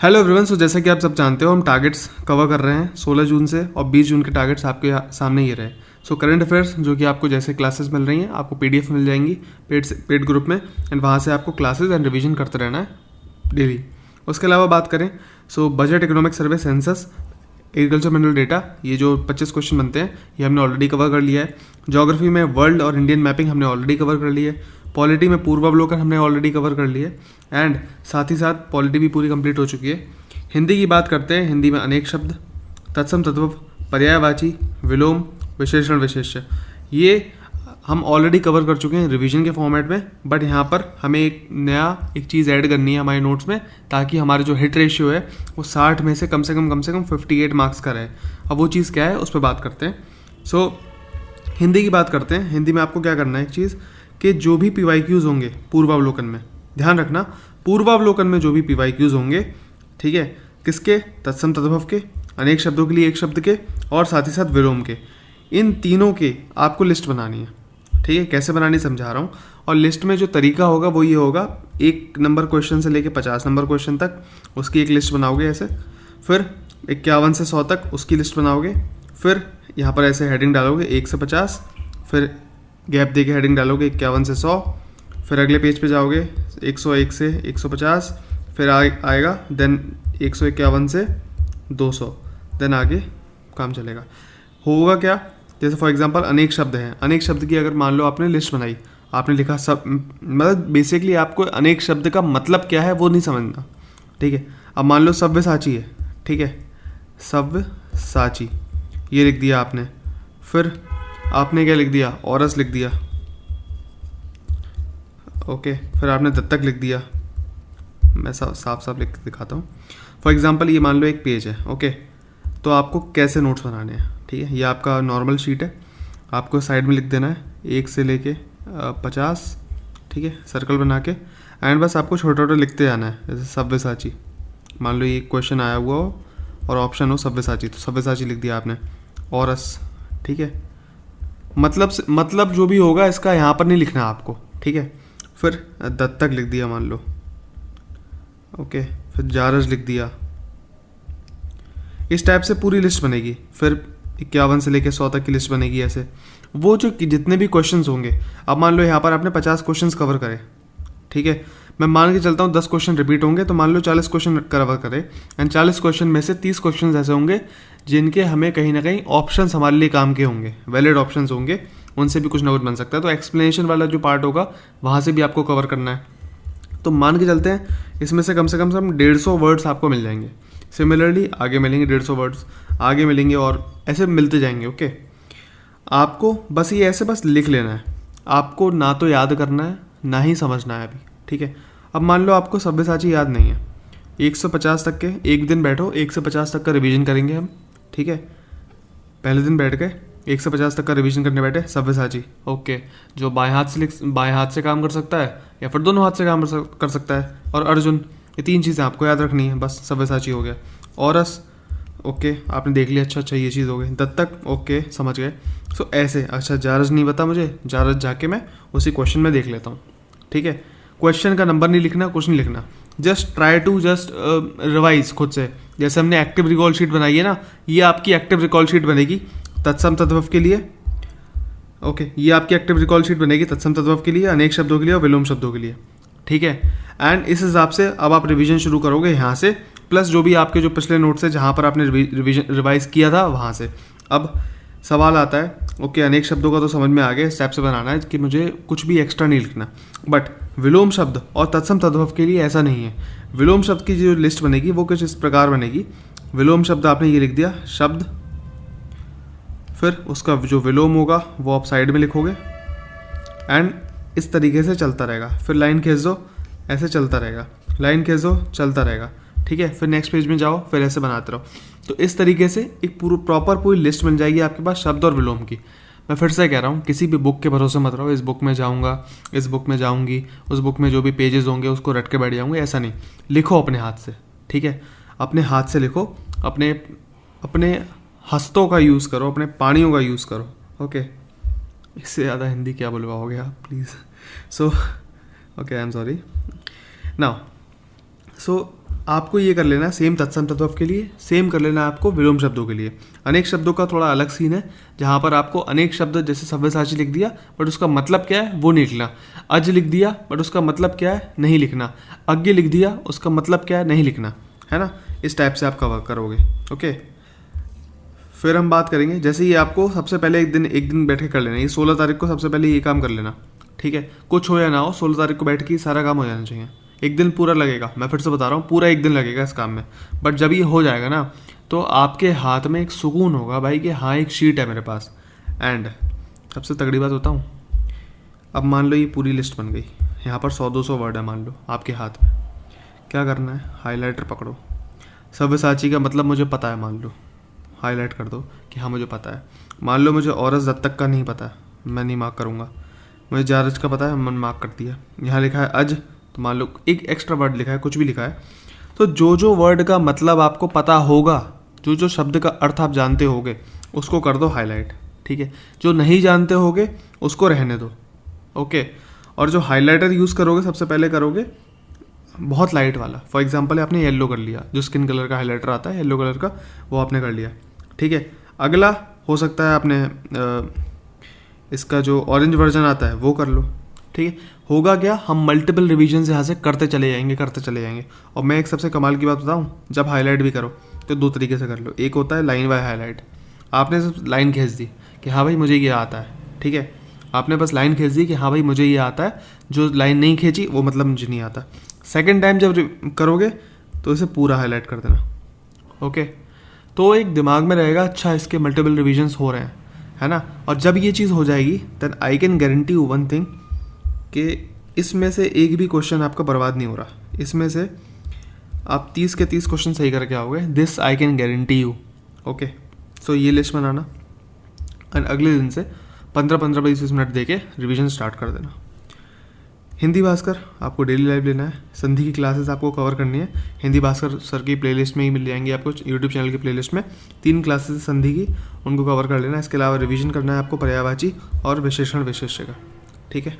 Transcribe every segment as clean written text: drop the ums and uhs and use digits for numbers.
Hello everyone. सो जैसा कि आप सब जानते हो हम टारगेट्स कवर कर रहे हैं 16 जून से और 20 जून के टारगेट्स आपके सामने ये रहे। सो करंट अफेयर्स जो कि आपको जैसे क्लासेस मिल रही हैं आपको पीडीएफ मिल जाएंगी पेड ग्रुप में, एंड वहाँ से आपको क्लासेस एंड रिवीजन करते रहना है डेली। उसके अलावा बात करें so budget, economic survey, census, agriculture mineral data, ये जो 25 क्वेश्चन बनते हैं ये हमने ऑलरेडी कवर कर लिया है। ज्योग्राफी में वर्ल्ड और इंडियन मैपिंग हमने ऑलरेडी कवर कर ली है। पॉलिटी में पूर्वावलोकन हमने ऑलरेडी कवर कर ली है, एंड साथ ही साथ पॉलिटी भी पूरी कंप्लीट हो चुकी है। हिंदी की बात करते हैं, हिंदी में अनेक शब्द, तत्सम, तद्भव, पर्यायवाची, विलोम, विशेषण, विशेष्य, ये हम ऑलरेडी कवर कर चुके हैं रिवीजन के फॉर्मेट में। बट यहाँ पर हमें एक चीज़ ऐड करनी है हमारे नोट्स में, ताकि हमारे जो हिट रेशियो है वो 60 में से कम 58 मार्क्स का रहे। अब वो चीज़ क्या है उस पर बात करते हैं। सो हिंदी की बात करते हैं। हिंदी में आपको क्या करना है, एक चीज़ कि जो भी PYQs होंगे पूर्वावलोकन में, ध्यान रखना, पूर्वावलोकन में जो भी PYQs होंगे, ठीक है, किसके, तत्सम, तद्भव के, अनेक शब्दों के लिए एक शब्द के, और साथ ही साथ विलोम के, इन तीनों के आपको लिस्ट बनानी है। ठीक है, कैसे बनानी समझा रहा हूँ। और लिस्ट में जो तरीका होगा वो ये होगा, 1 नंबर क्वेश्चन से लेके 50 नंबर क्वेश्चन तक उसकी एक लिस्ट बनाओगे ऐसे, फिर 51 से 100 तक उसकी लिस्ट बनाओगे, फिर यहाँ पर ऐसे हेडिंग डालोगे 1 से 50, फिर गैप दे के हेडिंग डालोगे 51 से 100, फिर अगले पेज पे जाओगे 101 से 150, फिर आएगा देन 151 से 200, देन आगे काम चलेगा। होगा क्या, जैसे फॉर एग्जांपल अनेक शब्द हैं, अनेक शब्द की अगर मान लो आपने लिस्ट बनाई, आपने लिखा सब, मतलब बेसिकली आपको अनेक शब्द का मतलब क्या है वो नहीं समझना। ठीक है, अब मान लो सव्यसाची है, ठीक है, सव्यसाची ये लिख दिया आपने, फिर आपने क्या लिख दिया, औरस लिख दिया, ओके, फिर आपने दत्तक लिख दिया। मैं साफ साफ लिख के दिखाता हूँ। फॉर एग्जांपल ये मान लो एक पेज है, ओके, तो आपको कैसे नोट्स बनाने हैं, ठीक है, ये आपका नॉर्मल शीट है, आपको साइड में लिख देना है 1 से लेके 50, ठीक है, सर्कल बना के, एंड बस आपको छोटा छोटा लिखते जाना है। जैसे सव्यसाची, मान लो ये क्वेश्चन आया हुआ हो और ऑप्शन हो सव्यसाची, तो सव्यसाची लिख दिया आपने, औरस, ठीक है, मतलब जो भी होगा इसका यहाँ पर नहीं लिखना आपको, ठीक है, फिर दत्तक लिख दिया मान लो, ओके, फिर जारज लिख दिया। इस टाइप से पूरी लिस्ट बनेगी, फिर 51 से लेकर 100 तक की लिस्ट बनेगी ऐसे। वो जो जितने भी क्वेश्चंस होंगे, अब मान लो यहाँ पर आपने 50 क्वेश्चंस कवर करे, ठीक है, मैं मान के चलता हूँ 10 क्वेश्चन रिपीट होंगे, तो मान लो 40 क्वेश्चन कवर करे, एंड 40 क्वेश्चन में से 30 क्वेश्चन ऐसे होंगे जिनके हमें कहीं ना कहीं ऑप्शंस हमारे लिए काम के होंगे, वैलिड ऑप्शंस होंगे, उनसे भी कुछ ना कुछ बन सकता है। तो एक्सप्लेनेशन वाला जो पार्ट होगा वहाँ से भी आपको कवर करना है। तो मान के चलते हैं इसमें से कम 150 वर्ड्स आपको मिल जाएंगे। सिमिलरली आगे मिलेंगे 150 वर्ड्स, आगे मिलेंगे, और ऐसे मिलते जाएंगे। ओके, आपको बस ये ऐसे बस लिख लेना है, आपको ना तो याद करना है ना ही समझना है अभी, ठीक है। अब मान लो आपको सव्यसाची याद नहीं है, 150 तक के एक दिन बैठो, 1 से 50 तक का रिवीजन करेंगे हम, ठीक है। पहले दिन बैठ गए 1 से 50 तक का रिवीजन करने बैठे, सव्यसाची, ओके, जो बाएं हाथ से काम कर सकता है या फिर दोनों हाथ से काम कर सकता है, और अर्जुन, ये 3 चीज़ें आपको याद रखनी है, बस सव्यसाची हो गया। औरस, ओके, आपने देख लिया, अच्छा ये चीज़ हो गई। दत्तक, ओके, समझ गए। सो ऐसे, अच्छा जारज नहीं पता मुझे, जारज जाके मैं उसी क्वेश्चन में देख लेता हूँ, ठीक है। क्वेश्चन का नंबर नहीं लिखना, कुछ नहीं लिखना, जस्ट ट्राई टू रिवाइज खुद से। जैसे हमने एक्टिव रिकॉल शीट बनाई है ना, ये आपकी एक्टिव रिकॉल शीट बनेगी तत्सम तद्भव के लिए, ओके, ये आपकी एक्टिव रिकॉल शीट बनेगी तत्सम तद्भव के लिए, अनेक शब्दों के लिए और विलोम शब्दों के लिए, ठीक है। एंड इस हिसाब से अब आप रिवीजन शुरू करोगे यहाँ से, प्लस जो भी आपके जो पिछले नोट्स है जहाँ पर आपने रिवाइज किया था वहाँ से। अब सवाल आता है, ओके, अनेक शब्दों का तो समझ में आ गया, स्टेप से बनाना है कि मुझे कुछ भी एक्स्ट्रा नहीं लिखना, बट विलोम शब्द और तत्सम तद्भव के लिए ऐसा नहीं है। विलोम शब्द की जो लिस्ट बनेगी वो कुछ इस प्रकार बनेगी। विलोम शब्द आपने ये लिख दिया, शब्द, फिर उसका जो विलोम होगा वो आप साइड में लिखोगे, एंड इस तरीके से चलता रहेगा। फिर लाइन खींच दो, ऐसे चलता रहेगा, लाइन खींच दो, चलता रहेगा, ठीक है। फिर नेक्स्ट पेज में जाओ, फिर ऐसे बनाते रहो। तो इस तरीके से एक पूरी लिस्ट बन जाएगी आपके पास शब्द और विलोम की। मैं फिर से कह रहा हूँ, किसी भी बुक के भरोसे मत रहो, इस बुक में जाऊँगा, इस बुक में जाऊँगी, उस बुक में जो भी पेजेस होंगे उसको रट के बैठ जाऊँगे, ऐसा नहीं। लिखो अपने हाथ से, ठीक है, अपने हाथ से लिखो, अपने हस्तों का यूज़ करो, अपने पानियों का यूज़ करो, ओके। इससे ज़्यादा हिंदी क्या बुलवाओगे आप, please. So okay, I am sorry. Now so आपको ये कर लेना है सेम तत्सम तद्भव के लिए, सेम कर लेना है आपको विलोम शब्दों के लिए। अनेक शब्दों का थोड़ा अलग सीन है, जहाँ पर आपको अनेक शब्द जैसे सव्यसाची लिख दिया बट उसका मतलब क्या है वो नहीं लिखना, अज लिख दिया बट उसका मतलब क्या है नहीं लिखना, अज्ञ लिख दिया उसका मतलब क्या है नहीं लिखना, है ना। इस टाइप से आप कवर करोगे। ओके, फिर हम बात करेंगे, जैसे ये आपको सबसे पहले एक दिन बैठ के कर लेना, ये 16 तारीख को सबसे पहले ये काम कर लेना, ठीक है। कुछ हो या ना हो 16 तारीख को बैठ के सारा काम हो जाना चाहिए। एक दिन पूरा लगेगा, मैं फिर से बता रहा हूँ, पूरा एक दिन लगेगा इस काम में, बट जब ये हो जाएगा ना तो आपके हाथ में एक सुकून होगा भाई कि हाँ एक शीट है मेरे पास। एंड सबसे तगड़ी बात बताऊँ, अब मान लो ये पूरी लिस्ट बन गई, यहाँ पर 100-200 वर्ड है मान लो आपके हाथ में, क्या करना है, हाईलाइटर पकड़ो, सव्यसाची का मतलब मुझे पता है मान लो, हाईलाइट कर दो कि हाँ मुझे पता है। मान लो मुझे औरस दत्तक का नहीं पता है, मैं नहीं मार्क करूँगा। मुझे जारज का पता है, मैंने मार्क कर दिया। यहाँ लिखा है अज, तो मान लो एक एक्स्ट्रा वर्ड लिखा है, कुछ भी लिखा है, तो जो जो वर्ड का मतलब आपको पता होगा, जो जो शब्द का अर्थ आप जानते होगे उसको कर दो हाईलाइट, ठीक है। जो नहीं जानते होगे उसको रहने दो। ओके, और जो हाईलाइटर यूज़ करोगे सबसे पहले करोगे बहुत लाइट वाला। फॉर एग्जांपल आपने येलो कर लिया, जो स्किन कलर का हाईलाइटर आता है येलो कलर का, वो आपने कर लिया, ठीक है। अगला हो सकता है आपने इसका जो ऑरेंज वर्जन आता है वो कर लो, ठीक है। होगा क्या, हम मल्टीपल रिवीजन यहाँ से करते चले जाएंगे। और मैं एक सबसे कमाल की बात बताऊँ, जब हाईलाइट भी करो तो 2 तरीके से कर लो। एक होता है लाइन बाय हाईलाइट, आपने सिर्फ लाइन खींच दी कि हाँ भाई मुझे ये आता है, ठीक है। आपने बस लाइन खींच दी कि हाँ भाई मुझे ये आता है, जो लाइन नहीं खींची वो मतलब मुझे नहीं आता। सेकेंड टाइम जब करोगे तो इसे पूरा हाईलाइट कर देना। ओके, तो एक दिमाग में रहेगा अच्छा इसके मल्टीपल रिविजन्स हो रहे हैं, है ना। और जब ये चीज़ हो जाएगी then I can guarantee you one thing, कि इसमें से एक भी क्वेश्चन आपका बर्बाद नहीं हो रहा। इसमें से आप 30 के 30 क्वेश्चन सही करके आओगे, this I can guarantee you. Okay, so ये लिस्ट बनाना एंड अगले दिन से 15-15-20 मिनट दे के रिविजन स्टार्ट कर देना। हिंदी भास्कर आपको डेली लाइव लेना है, संधि की क्लासेस आपको कवर करनी है। हिंदी भास्कर सर की प्लेलिस्ट में ही मिल जाएंगी आपको, यूट्यूब चैनल की प्लेलिस्ट में 3 क्लासेस संधि की, उनको कवर कर लेना है। इसके अलावा रिवीजन करना है आपको पर्यायवाची और विशेषण विशेष्य का, ठीक है।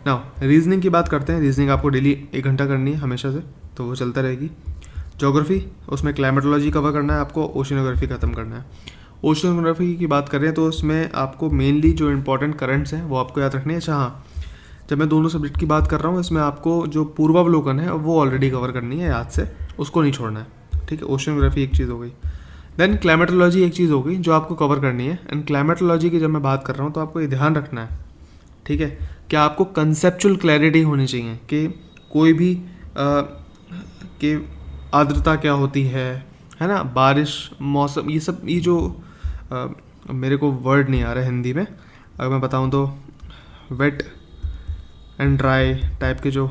नाउ रीजनिंग की बात करते हैं। रीजनिंग आपको डेली 1 घंटा करनी है हमेशा से, तो वो चलता रहेगी। ज्योग्राफी, उसमें क्लाइमेटोलॉजी कवर करना है आपको, ओशिनोग्राफी खत्म करना है। ओशिनोग्राफी की बात करें तो उसमें आपको मेनली जो इंपॉर्टेंट करंट्स हैं वो आपको याद रखने हैं। अच्छा हाँ, जब मैं दोनों सब्जेक्ट की बात कर रहा हूँ, इसमें आपको जो पूर्वावलोकन है वो ऑलरेडी कवर करनी है याद से, उसको नहीं छोड़ना है, ठीक है। ओशिनोग्राफी एक चीज़ हो गई, देन क्लाइमेटोलॉजी एक चीज़ हो गई जो आपको कवर करनी है। एंड क्लाइमेटोलॉजी की जब मैं बात कर रहा हूँ तो आपको ये ध्यान रखना है, ठीक है, कि आपको कंसेप्चुअल क्लैरिटी होनी चाहिए कि कोई भी कि आर्द्रता क्या होती है ना, बारिश, मौसम, ये सब, ये जो मेरे को वर्ड नहीं आ रहा है हिंदी में, अगर मैं बताऊँ तो वेट एंड ड्राई टाइप के जो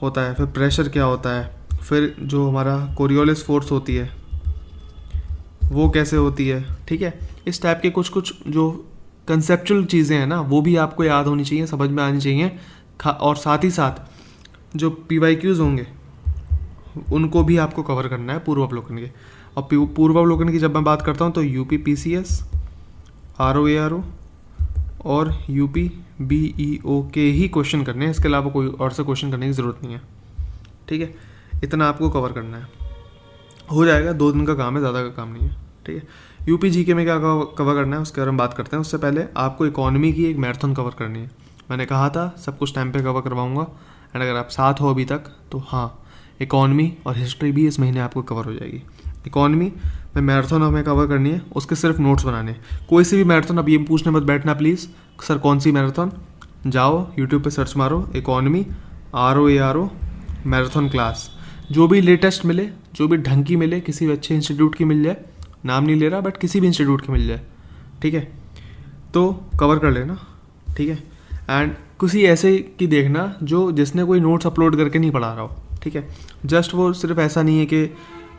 होता है, फिर प्रेशर क्या होता है, फिर जो हमारा कोरियोलिस फोर्स होती है वो कैसे होती है, ठीक है। इस टाइप के कुछ कुछ जो कंसेप्चुअल चीज़ें हैं ना वो भी आपको याद होनी चाहिए, समझ में आनी चाहिए। और साथ ही साथ जो PYQs होंगे उनको भी आपको कवर करना है पूर्वावलोकन के। और पूर्वावलोकन की जब मैं बात करता हूँ तो UP PCS, ROARO और UP BEO के ही क्वेश्चन करने हैं, इसके अलावा कोई और से क्वेश्चन करने की ज़रूरत नहीं है, ठीक है। इतना आपको कवर करना है, हो जाएगा, 2 दिन का काम है, ज़्यादा का काम नहीं है, ठीक है। UP GK में क्या कवर करना है उसके बारे में बात करते हैं। उससे पहले आपको इकोनॉमी की एक मैराथन कवर करनी है। मैंने कहा था सब कुछ टाइम पे कवर करवाऊंगा, एंड अगर आप साथ हो अभी तक तो हाँ, इकोनॉमी और हिस्ट्री भी इस महीने आपको कवर हो जाएगी। इकोनॉमी में मैराथन हमें कवर करनी है, उसके सिर्फ नोट्स बनाने। कोई सी भी मैराथन, अब ये पूछने मत बैठना प्लीज़ सर कौन सी मैराथन, जाओ यूट्यूब पे सर्च मारो इकोनॉमी ROARO मैराथन क्लास, जो भी लेटेस्ट मिले, जो भी ढंग की मिले, किसी भी अच्छे इंस्टीट्यूट की मिल जाए, नाम नहीं ले रहा बट किसी भी इंस्टीट्यूट की मिल जाए, ठीक है, तो कवर कर लेना, ठीक है। एंड किसी ऐसे की देखना जो जिसने कोई नोट्स अपलोड करके नहीं पढ़ा रहा हो, ठीक है। जस्ट वो सिर्फ ऐसा नहीं है कि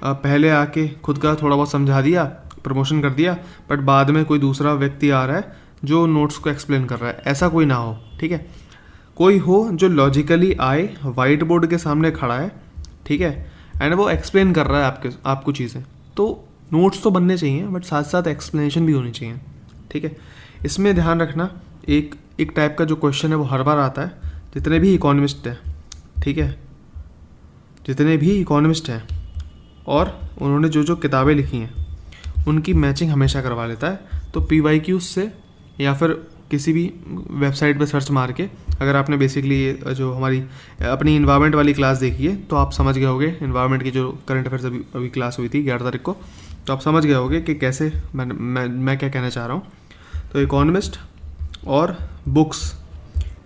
पहले आके खुद का थोड़ा बहुत समझा दिया, प्रमोशन कर दिया, बट बाद में कोई दूसरा व्यक्ति आ रहा है जो नोट्स को एक्सप्लेन कर रहा है, ऐसा कोई ना हो, ठीक है। कोई हो जो लॉजिकली आए, वाइट बोर्ड के सामने खड़ा है, ठीक है, एंड वो एक्सप्लेन कर रहा है आपको चीज़ें। तो नोट्स तो बनने चाहिए बट साथ साथ एक्सप्लेनेशन भी होनी चाहिए, ठीक है। इसमें ध्यान रखना, एक टाइप का जो क्वेश्चन है वो हर बार आता है, जितने भी इकोनॉमिस्ट हैं, ठीक है, जितने भी इकोनॉमिस्ट हैं और उन्होंने जो जो किताबें लिखी हैं उनकी मैचिंग हमेशा करवा लेता है। तो PYQ से या फिर किसी भी वेबसाइट पर सर्च मार के, अगर आपने बेसिकली ये जो हमारी अपनी इन्वायरमेंट वाली क्लास देखी है तो आप समझ गए होगे, इन्वायरमेंट की जो करंट अफेयर्स अभी क्लास हुई थी 11 तारीख को, तो आप समझ गए होगे कि कैसे मैं क्या कहना चाह रहा हूँ। तो इकोनॉमिस्ट और बुक्स,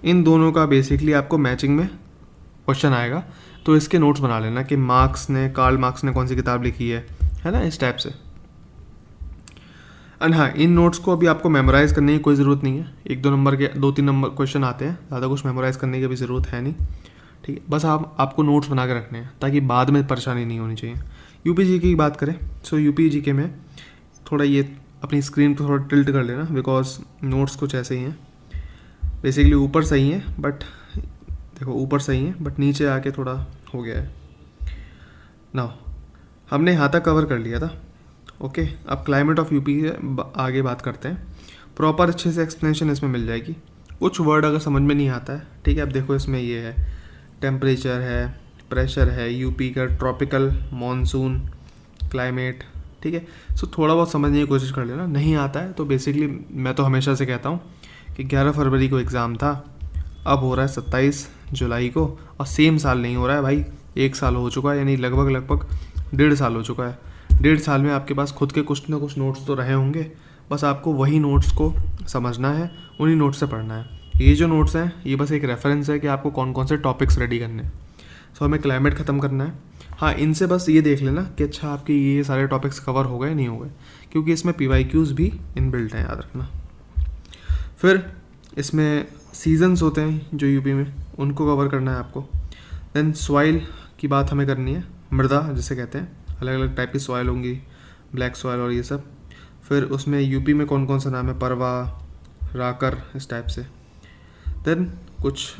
इन दोनों का बेसिकली आपको मैचिंग में क्वेश्चन आएगा। तो इसके नोट्स बना लेना कि कार्ल मार्क्स ने कौन सी किताब लिखी है ना, इस टाइप से। एंड हाँ, इन नोट्स को अभी आपको मेमोराइज़ करने की कोई ज़रूरत नहीं है। 1-2 नंबर के 2-3 नंबर क्वेश्चन आते हैं, ज़्यादा कुछ मेमोराइज़ करने की भी ज़रूरत है नहीं, ठीक है। बस आपको नोट्स बना के रखने हैं ताकि बाद में परेशानी नहीं होनी चाहिए। UPG की बात करें, सो UPG में थोड़ा ये अपनी स्क्रीन को थोड़ा टिल्ट कर लेना, बिकॉज नोट्स कुछ ऐसे ही हैं। बेसिकली ऊपर सही है, बट देखो ऊपर सही है बट नीचे आके थोड़ा हो गया है ना। हमने यहाँ तक कवर कर लिया था, ओके। अब क्लाइमेट ऑफ यूपी आगे बात करते हैं। प्रॉपर अच्छे से एक्सप्लेनेशन इसमें मिल जाएगी। कुछ वर्ड अगर समझ में नहीं आता है, ठीक है, अब देखो इसमें ये है टेम्परेचर है, प्रेशर है, यूपी का ट्रॉपिकल मॉनसून क्लाइमेट, ठीक है। सो थोड़ा बहुत समझने की कोशिश कर लेना। नहीं आता है तो बेसिकली मैं तो हमेशा से कहता हूँ कि 11 फरवरी को एग्ज़ाम था, अब हो रहा है 27 जुलाई को, और सेम साल नहीं हो रहा है भाई, 1 साल हो चुका है, यानी लगभग 1.5 साल हो चुका है। 1.5 साल में आपके पास खुद के कुछ ना कुछ नोट्स तो रहे होंगे, बस आपको वही नोट्स को समझना है, उन्हीं नोट्स से पढ़ना है। ये जो नोट्स हैं ये बस एक रेफरेंस है कि आपको कौन कौन से टॉपिक्स रेडी करने हैं। सो हमें क्लाइमेट ख़त्म करना है। हाँ, इनसे बस ये देख लेना कि अच्छा आपके ये सारे टॉपिक्स कवर हो गए नहीं हो गए, क्योंकि इसमें PYQs भी इनबिल्ट हैं, याद रखना। फिर इसमें सीजन्स होते हैं जो यूपी में, उनको कवर करना है आपको। देन सॉइल की बात हमें करनी है, मृदा जिसे कहते हैं, अलग अलग टाइप की सॉइल होंगी, ब्लैक सॉइल और ये सब। फिर उसमें यूपी में कौन कौन सा नाम है, परवा, राकर, इस टाइप से। देन कुछ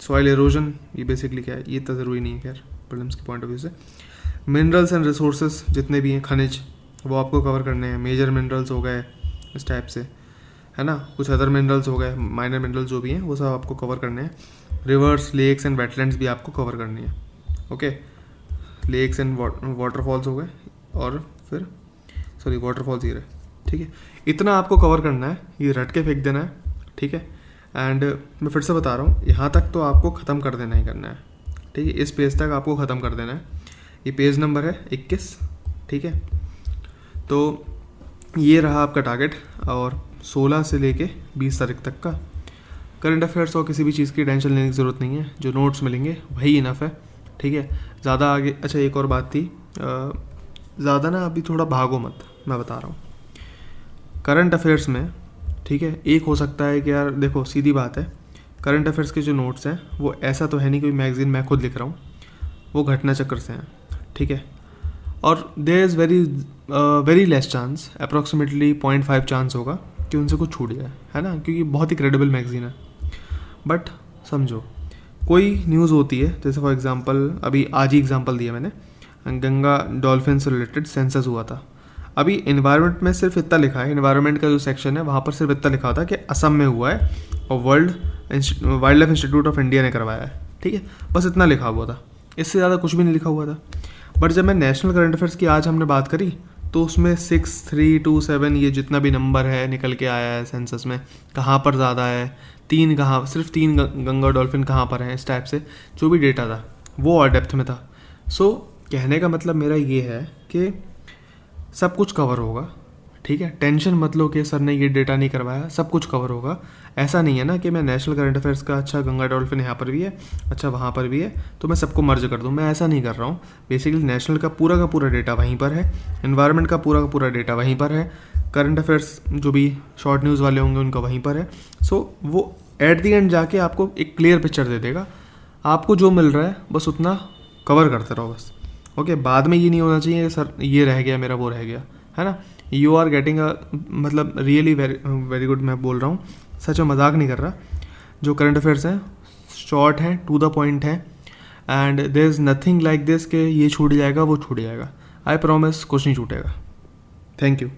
सॉइल एरोजन, ये बेसिकली क्या है, ये तो ज़रूरी नहीं है खैर प्रीलिम्स के पॉइंट ऑफ व्यू से। मिनरल्स एंड रिसोर्सेज जितने भी हैं, खनिज, वो आपको कवर करने हैं। मेजर मिनरल्स हो गए इस टाइप से, है ना, कुछ अदर मिनरल्स हो गए, माइनर मिनरल्स जो भी हैं वो सब आपको कवर करने हैं। रिवर्स, लेक्स एंड वेटलैंड्स भी आपको कवर करनी है, ओके। लेक्स एंड वाटरफॉल्स हो गए, और फिर सॉरी वाटरफॉल्स ही रहे, ठीक है। इतना आपको कवर करना है, ये रट के फेंक देना है, ठीक है। एंड मैं फिर से बता रहा हूँ, यहाँ तक तो आपको ख़त्म कर देना ही करना है, ठीक है। इस पेज तक आपको ख़त्म कर देना है। ये पेज नंबर है 21, ठीक है। तो ये रहा आपका टारगेट, और 16 से लेके 20 तारीख तक का करंट अफेयर्स, और किसी भी चीज़ की टेंशन लेने की ज़रूरत नहीं है। जो नोट्स मिलेंगे वही इनफ है, ठीक है। ज़्यादा आगे, अच्छा एक और बात थी, ज़्यादा ना अभी थोड़ा भागो मत, मैं बता रहा हूँ करंट अफेयर्स में, ठीक है। एक हो सकता है कि यार देखो सीधी बात है, करंट अफेयर्स के जो नोट्स हैं वो ऐसा तो है नहीं कोई मैगज़ीन मैं खुद लिख रहा हूँ, वो घटना चक्कर से हैं, ठीक है। और there is very less chance, approximately 0.5 chance होगा कि उनसे कुछ छूट जाए, है ना, क्योंकि बहुत ही क्रेडिबल मैगज़ीन है। बट समझो कोई न्यूज़ होती है, जैसे फॉर एग्जांपल अभी आज ही एग्जांपल दिया मैंने, गंगा डॉल्फिन से रिलेटेड सेंसस हुआ था। अभी इन्वायरमेंट में सिर्फ इतना लिखा है, इन्वायरमेंट का जो सेक्शन है वहाँ पर सिर्फ इतना लिखा था कि असम में हुआ है और wild life institute of India ने करवाया है, ठीक है। बस इतना लिखा हुआ था, इससे ज़्यादा कुछ भी नहीं लिखा हुआ था। बट जब मैं नेशनल करंट अफेयर्स की आज हमने बात करी तो उसमें 6, 3, 2, 7 ये जितना भी नंबर है निकल के आया है सेंसस में, कहाँ पर ज़्यादा है, 3 कहाँ, सिर्फ 3 गंगा डॉल्फिन कहाँ पर है, इस टाइप से जो भी डेटा था वो और डेप्थ में था। सो कहने का मतलब मेरा ये है कि सब कुछ कवर होगा, ठीक है। टेंशन मत लो कि सर ने ये डेटा नहीं करवाया, सब कुछ कवर होगा। ऐसा नहीं है ना कि मैं नेशनल करंट अफेयर्स का अच्छा गंगा डॉल्फिन यहाँ पर भी है, अच्छा वहाँ पर भी है, तो मैं सबको मर्ज कर दूँ, मैं ऐसा नहीं कर रहा हूँ। बेसिकली नेशनल का पूरा डेटा वहीं पर है, एनवायरनमेंट का पूरा डेटा वहीं पर है, करंट अफेयर्स जो भी शॉर्ट न्यूज़ वाले होंगे उनका वहीं पर है। सो वो एट दी एंड जाके आपको एक क्लियर पिक्चर दे देगा। आपको जो मिल रहा है बस उतना कवर करते रहो बस, ओके। बाद में ये नहीं होना चाहिए सर ये रह गया मेरा, वो रह गया, है ना। यू आर गेटिंग मतलब रियली वेरी गुड, मैं बोल रहा हूँ सच में, मजाक नहीं कर रहा। जो करंट अफेयर्स हैं शॉर्ट हैं, टू द पॉइंट हैं, and there is nothing like this कि ये छूट जाएगा वो छूट जाएगा। आई प्रॉमिस कुछ नहीं छूटेगा। Thank you.